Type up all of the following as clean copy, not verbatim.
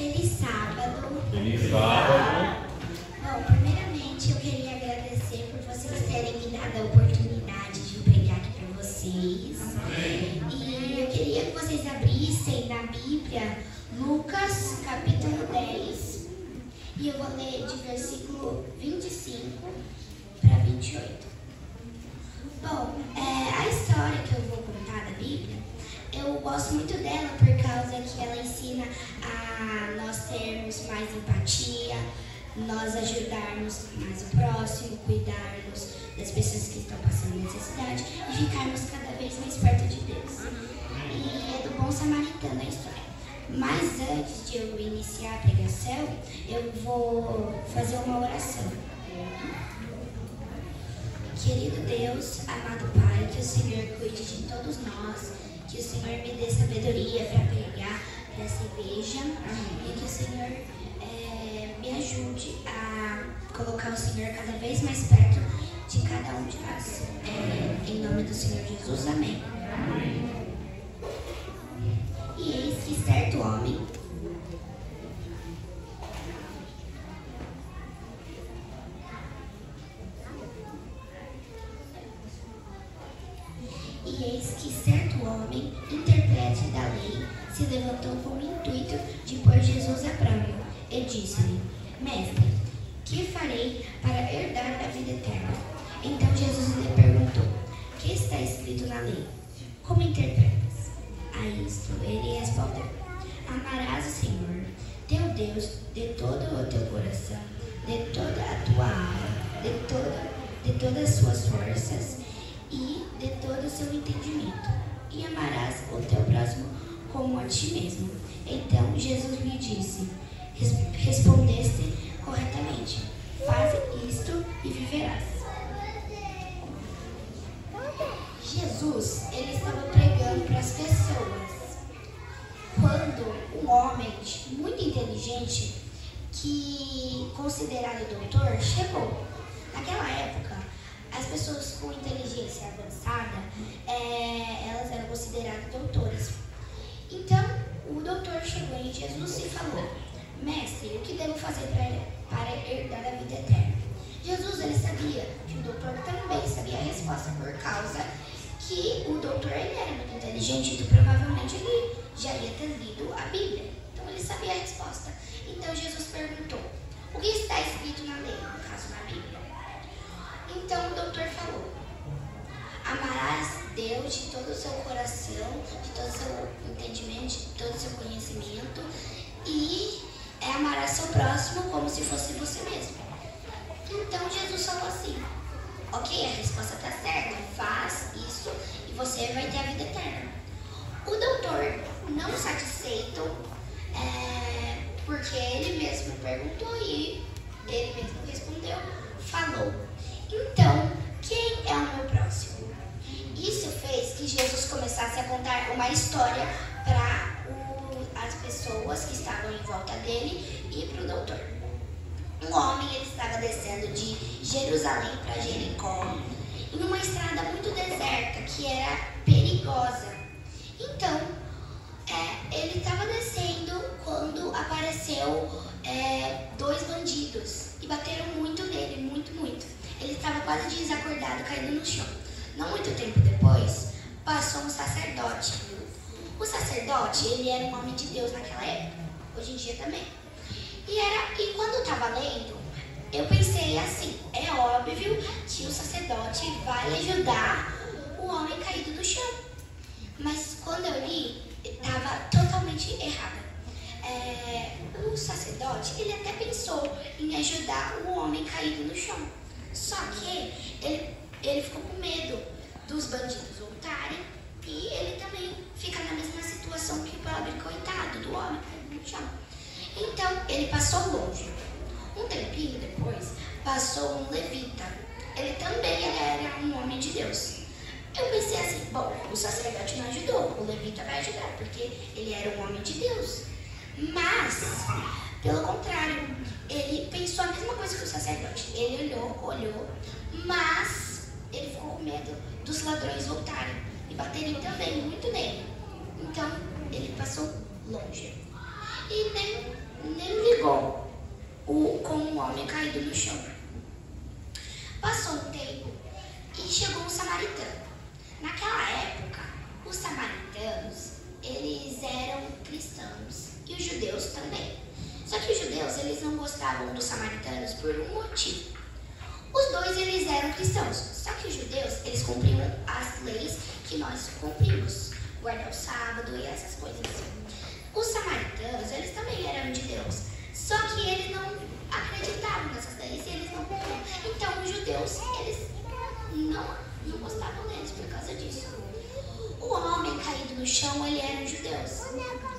Feliz sábado. Feliz sábado. Bom, primeiramente eu queria agradecer por vocês terem me dado a oportunidade de pregar aqui para vocês. E eu queria que vocês abrissem na Bíblia Lucas capítulo 10. E eu vou ler de versículo 25 para 28. Bom, a história que eu vou contar da Bíblia, eu gosto muito dela por causa que ela ensina a nós termos mais empatia, nós ajudarmos mais o próximo, cuidarmos das pessoas que estão passando necessidade e ficarmos cada vez mais perto de Deus. E é do bom samaritano a história. Mas antes de eu iniciar a pregação, eu vou fazer uma oração. Querido Deus, amado Pai, que o Senhor cuide de todos nós, que o Senhor me dê sabedoria para pregar para essa igreja e que o Senhor me ajude a colocar o Senhor cada vez mais perto de cada um de nós. Em nome do Senhor Jesus, amém. E eis que certo homem intérprete da lei se levantou com o intuito de pôr Jesus à prova e disse-lhe: Mestre, que farei para herdar a vida eterna? Então Jesus lhe perguntou: que está escrito na lei? Como interpretas? A isto ele respondeu: Amarás o Senhor, teu Deus, de todo o teu coração, de toda a tua alma, de todas as suas forças e de todo o seu entendimento. E amarás o teu próximo como a ti mesmo. Então Jesus lhe disse: respondeste corretamente, faz isto e viverás. Jesus, ele estava pregando para as pessoas quando um homem muito inteligente, que considerado doutor, chegou. Naquela época, as pessoas com inteligência avançada, elas eram consideradas doutoras. Então, o doutor chegou em Jesus e falou: Mestre, o que devo fazer para herdar a vida eterna? Jesus, ele sabia que o doutor também sabia a resposta, por causa que o doutor ele era muito inteligente, então provavelmente ele já ia ter lido a Bíblia. Então, ele sabia a resposta. Então, Jesus perguntou: o que está escrito na lei, no caso na Bíblia? Então o doutor falou: amarás Deus de todo o seu coração, de todo o seu entendimento, de todo o seu conhecimento e amarás seu próximo como se fosse você mesmo. Então Jesus falou assim: ok, a resposta está certa, faz isso e você vai ter a vida eterna. O doutor, não satisfeito, porque ele mesmo perguntou e ele mesmo respondeu, falou: então, quem é o meu próximo? Isso fez que Jesus começasse a contar uma história para as pessoas que estavam em volta dele e para o doutor. Um homem ele estava descendo de Jerusalém para Jericó, em uma estrada muito deserta, que era perigosa. Então, ele estava descendo quando apareceu dois bandidos e bateram muito nele, muito. Ele estava quase desacordado, caído no chão. Não muito tempo depois, passou um sacerdote. O sacerdote, ele era um homem de Deus naquela época, hoje em dia também. E quando eu estava lendo, eu pensei assim: é óbvio que o sacerdote vai ajudar o homem caído no chão. Mas quando eu li, estava totalmente errado. O sacerdote, ele até pensou em ajudar o homem caído no chão. Só que ele ficou com medo dos bandidos voltarem e ele também fica na mesma situação que o pobre coitado do homem no chão. Então ele passou longe. Um tempinho depois passou um levita. Ele também era um homem de Deus. Eu pensei assim: bom, o sacerdote não ajudou, o levita vai ajudar, porque ele era um homem de Deus. Mas, pelo contrário, ele pensou a mesma coisa que o sacerdote. Ele olhou, mas ele ficou com medo dos ladrões voltarem e baterem também muito nele. Então, ele passou longe. E nem chegou com um homem caído no chão. Passou um tempo e chegou um samaritano. Naquela época, os samaritanos, eles eram cristãos e os judeus também. Só que os judeus, eles não gostavam dos samaritanos por um motivo. Os dois, eles eram cristãos, só que os judeus, eles cumpriam as leis que nós cumprimos, guardar o sábado e essas coisas. Os samaritanos, eles também eram de Deus, só que eles não acreditavam nessas leis e eles não cumpriam. Então, os judeus, eles não gostavam deles por causa disso. O homem caído no chão, ele era um judeu.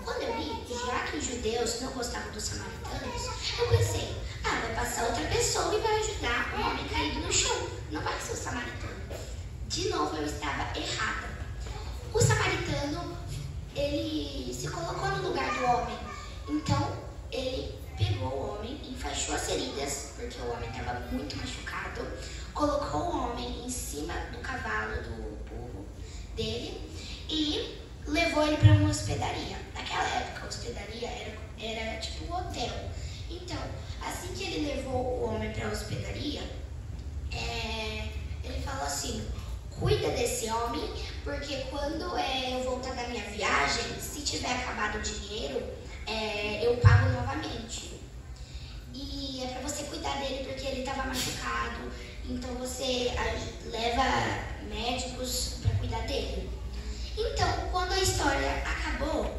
Quando eu vi, já que os judeus não gostavam dos samaritanos, eu pensei, vai passar outra pessoa e vai ajudar o homem caído no chão. Não vai ser o samaritano. De novo, eu estava errada. O samaritano, ele se colocou no lugar do homem. Então, ele pegou o homem, enfaixou as feridas, porque o homem estava muito machucado, colocou o homem em cima do cavalo do burro dele e levou ele para uma hospedaria. Naquela época, a hospedaria era tipo um hotel. Então, assim que ele levou o homem para a hospedaria, ele falou assim: cuida desse homem, porque quando eu voltar da minha viagem, se tiver acabado o dinheiro, eu pago novamente. E é para você cuidar dele, porque ele estava machucado. Então, você leva médicos para cuidar dele. Então, quando a história acabou,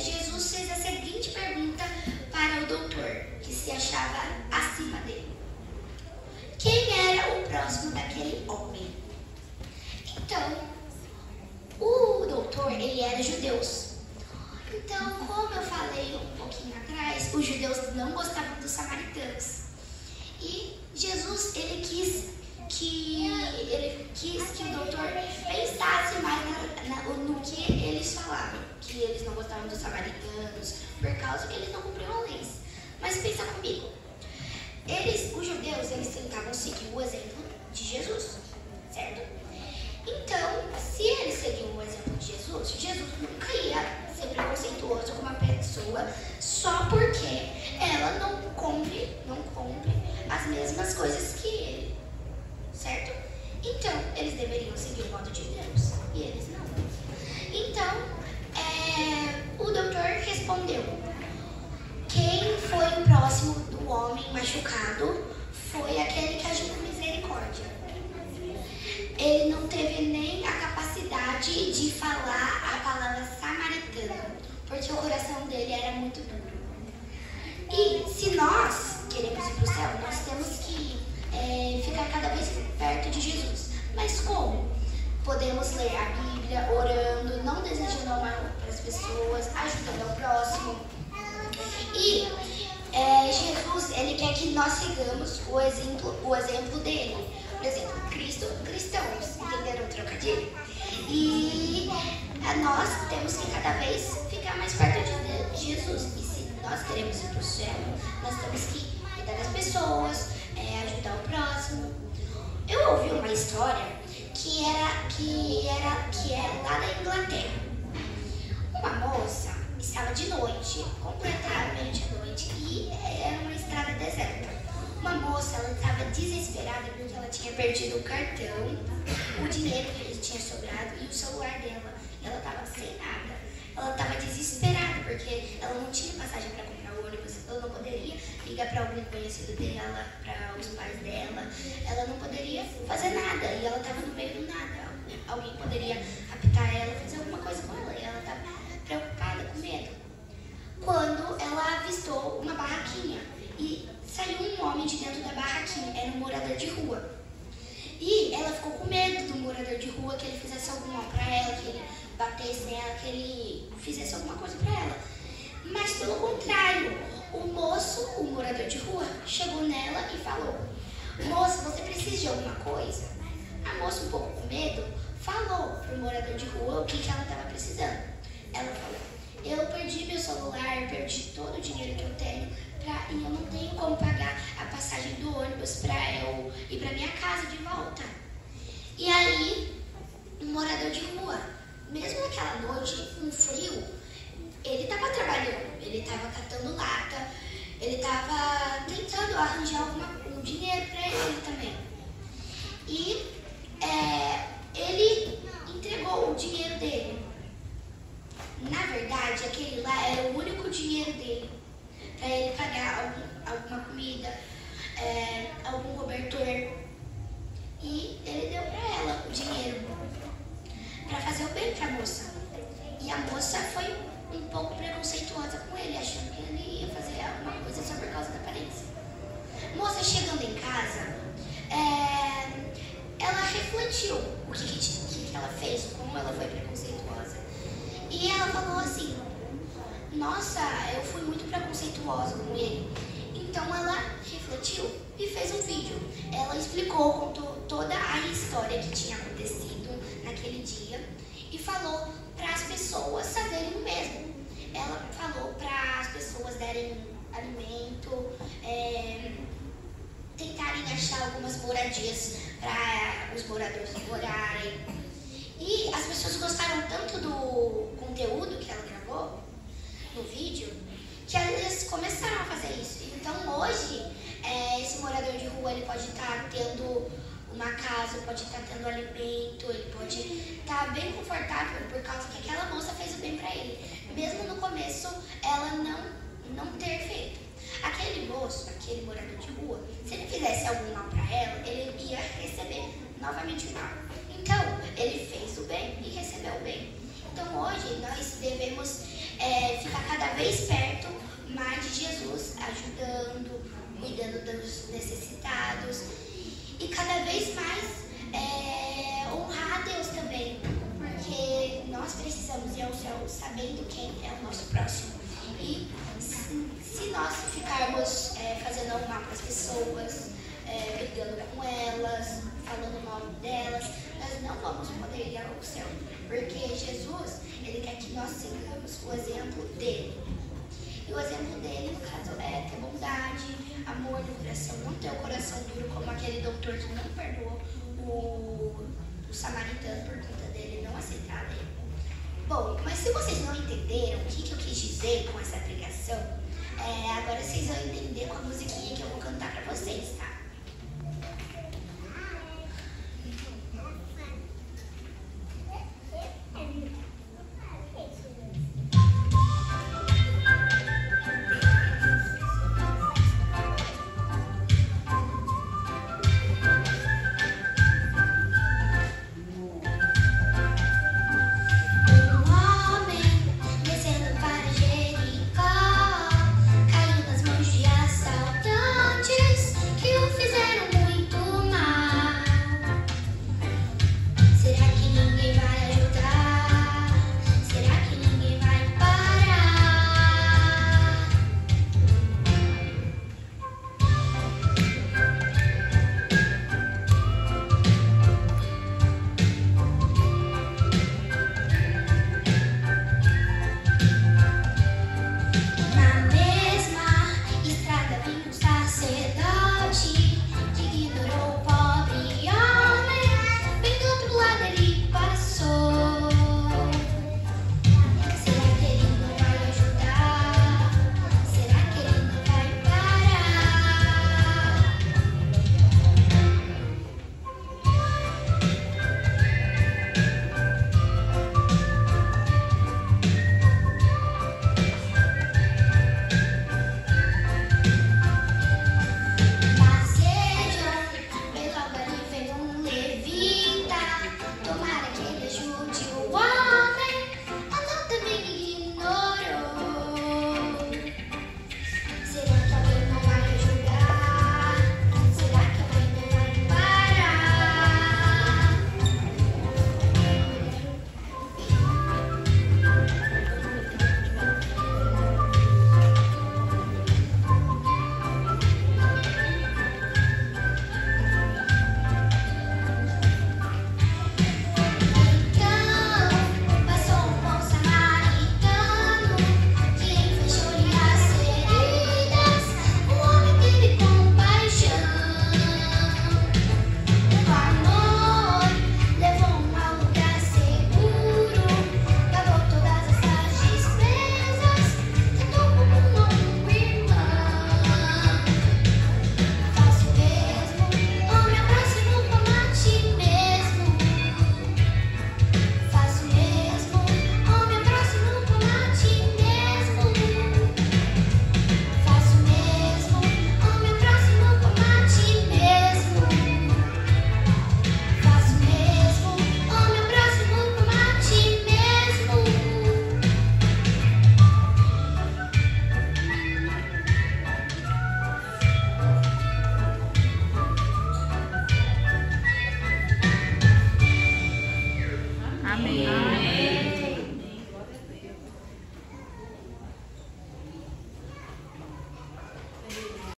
Jesus fez a seguinte pergunta para o doutor, que se achava acima dele: quem era o próximo daquele homem? Então, o doutor, ele era judeu. Então, como eu falei um pouquinho atrás, os judeus não gostavam dos samaritanos. E Jesus, ele quis que o doutor pensasse mais no que eles falavam, que eles não gostavam dos samaritanos, por causa que eles não cumpriam leis. Mas pensa comigo, os judeus, eles tentavam seguir o exemplo de Jesus, certo? Então, se eles seguiam o exemplo de Jesus, Jesus nunca ia ser preconceituoso com uma pessoa só porque ela não cumpre as mesmas coisas que ele, certo? Então, eles deveriam seguir o modo de Deus e eles não. Então, o doutor respondeu: quem foi o próximo do homem machucado foi aquele que agiu com misericórdia. Ele não teve nem a capacidade de falar a palavra samaritano, porque o coração dele era muito duro. E se nós queremos ir para o céu, nós temos que ficar cada vez perto de Jesus. Mas como? Podemos ler a Bíblia, orando, não desejando o mal para as pessoas, ajudando ao próximo. E Jesus, ele quer que nós sigamos o exemplo dele. Por exemplo, cristãos, entenderam o trocadilho? E nós temos que cada vez ficar mais perto de Jesus. E se nós queremos ir para o céu, nós temos que cuidar das pessoas, ajudar o próximo. Eu ouvi uma história que era lá da Inglaterra. Uma moça estava de noite, completamente à noite, e era uma estrada deserta. Uma moça, ela estava desesperada porque ela tinha perdido o cartão, o dinheiro que tinha sobrado e o celular dela. Ela estava sem nada. Ela estava desesperada porque ela não tinha passagem para comprar o ônibus. Ela não poderia ligar para algum conhecido dela, para os pais dela. Ela não poderia fazer nada e ela estava no meio do nada. Alguém poderia apitar ela, fazer alguma coisa com ela e ela estava preocupada, com medo. Quando ela avistou uma barraquinha e saiu um homem de dentro da barraquinha, era um morador de rua. E ela ficou com medo do morador de rua, que ele fizesse algum mal para ela, que ele batesse nela, que ele fizesse alguma coisa para ela. Mas pelo contrário, o morador de rua, chegou nela e falou: moça, você precisa de alguma coisa? A moça, um pouco com medo, falou pro morador de rua o que ela estava precisando. Ela falou: eu perdi meu celular, perdi todo o dinheiro que eu tenho e eu não tenho como pagar a passagem do ônibus para eu ir para minha casa de volta. E aí, um morador de rua, mesmo naquela noite, com frio, ele estava trabalhando, ele estava catando lata, ele estava tentando arranjar um dinheiro para ele também. E ele entregou o dinheiro dele. Na verdade, aquele lá era o único dinheiro dele para ele pagar alguma comida, algum cobertor. E ele deu para ela o dinheiro para fazer o bem para a moça. E a moça foi um pouco preconceituosa com ele, achando que ele ia fazer alguma coisa só por causa da aparência. Moça, chegando em casa, ela refletiu o que ela fez, como ela foi preconceituosa. E ela falou assim: nossa, eu fui muito preconceituosa com ele. Então ela refletiu e fez um vídeo. Ela explicou, contou toda a história que tinha acontecido naquele dia e falou para as pessoas saberem o mesmo. Ela falou para as pessoas darem alimento, tentarem achar algumas moradias para os moradores morarem. E as pessoas gostaram tanto do conteúdo que ela gravou no vídeo que eles começaram a fazer isso. Então hoje, esse morador de rua ele pode estar tendo uma casa, pode estar tendo alimento, ele pode estar bem confortável por causa que aquela moça fez o bem para ele. Mesmo no começo, ela não ter feito. Aquele moço, aquele morador de rua, se ele fizesse algum mal para ela, ele ia receber novamente o mal. Então, ele fez o bem e recebeu o bem. Então, hoje, nós devemos ficar cada vez perto mais de Jesus, ajudando, cuidando dos necessitados e cada vez mais honrar a Deus também, porque nós precisamos ir ao céu sabendo quem é o nosso próximo. E se nós ficarmos fazendo mal para as pessoas, brigando com elas, falando mal delas, nós não vamos poder ir ao céu, porque Jesus, ele quer que nós sigamos o exemplo dele. E o exemplo dele, no caso, é ter bondade, amor no coração, não ter o coração duro como aquele doutor que não perdoou o samaritano por conta dele não aceitar a lei. Bom, mas se vocês não entenderam o que eu quis dizer com essa pregação,